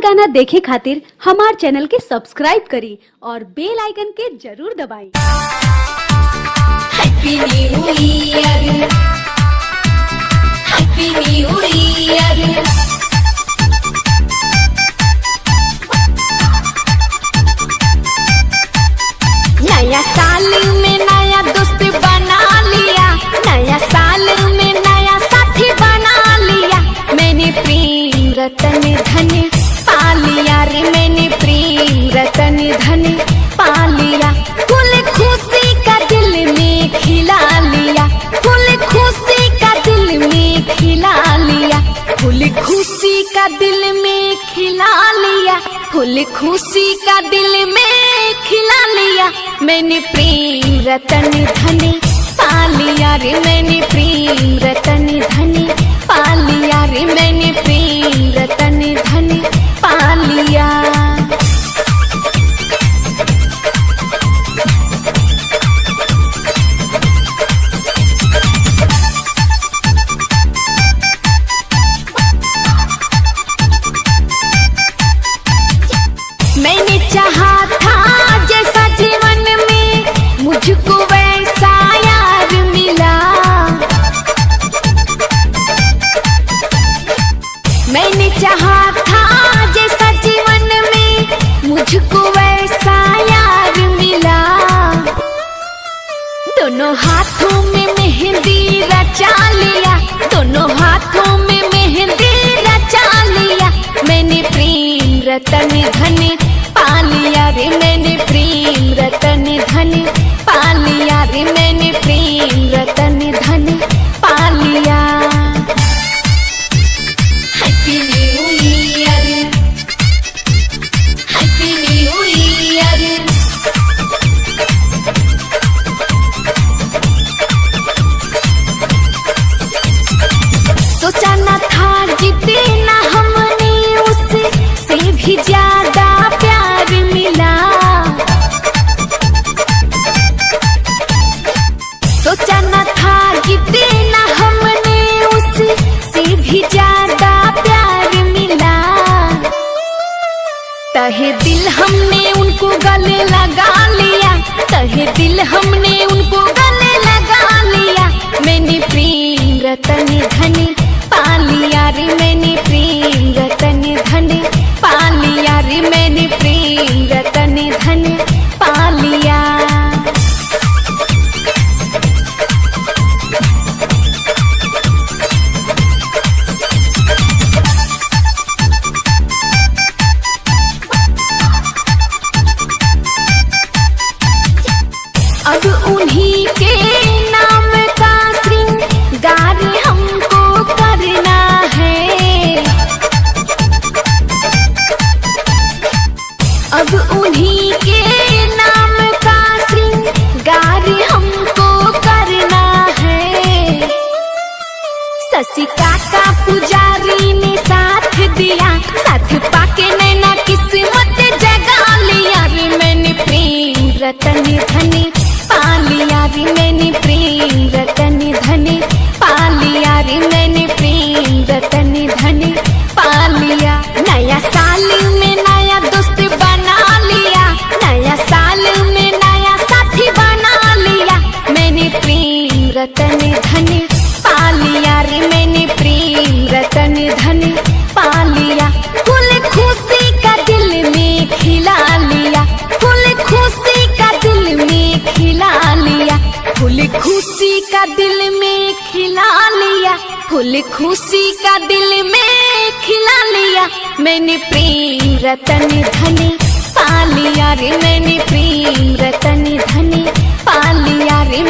गाना देखे खातिर हमार चैनल के सब्सक्राइब करी और बेल आइकन के जरूर दबाई। Happy new year, happy new year. नया साल में नया दोस्त बना लिया, नया साल में नया साथी बना लिया। मैंने प्रेम रतन धन पा लिया रे, मैंने प्रेम रतन धन पा लिया। फूल खुशी का दिल में खिला लिया, फूल खुशी का दिल में खिला लिया, फूल खुशी का दिल में खिला लिया, फूल खुशी का दिल में खिला लिया। मैंने प्रेम रतन धन पा लिया रे, मैंने प्रेम रतन धन पा लिया रे, मैंने प्रेम रतन धन पा लिया। मैंने चाहा था जैसा जीवन में मुझको वैसा यार मिला, मैंने चाहा था जैसा जीवन में मुझको वैसा यार मिला। दोनों हाथों में मेहंदी रचा लिया, दोनों हाथों में मेहंदी रचा लिया। मैंने प्रेम रतन धन पा लिया रे, मैंने प्रेम रतन धन पा लिया रे, मैंने प्रेम रतन धन पा लिया। Happy new year, happy new year. सोचा न था जितना हमने उससे भी ज्यादा प्यार मिला, सोचा न था जितना हमने उससे भी ज्यादा प्यार मिला। तहे दिल हमने उनको गले लगा लिया, तहे दिल हमने उनको गले लगा लिया। मैंने प्रेम रतन धन पा लिया रे, मैंने प्रेम रतन धन पा लिया रे, मैंने प्रेम रतन धन पा लिया। अब उन्हीं के नाम का श्रृंगार हमको करना है, अब उन्हीं के नाम का श्रृंगार हमको करना है। शशि काका पुजारी ने साथ दिया, साथ पाके नैना किस्मत जगा लिया रे। मैंने प्रेम रतन धन पा लिया रे, मैंने प्रेम रतन धन पा लिया रे, मैंने प्रेम रतन धन पा लिया। नया साल में नया दोस्त बना लिया, नया साल में नया साथी बना लिया। मैंने प्रेम रतन धन पा लिया रे, मैंने प्रेम रतन धन पा लिया। फूल खुशी का दिल में खिला लिया, फूल खुशी का दिल में खिला लिया, फूल खुशी का दिल में खिला लिया, फूल खुशी का दिल में खिला लिया। मैंने प्रेम रतन धन पा लिया रे, मैंने प्रेम रतन धन पा लिया रे।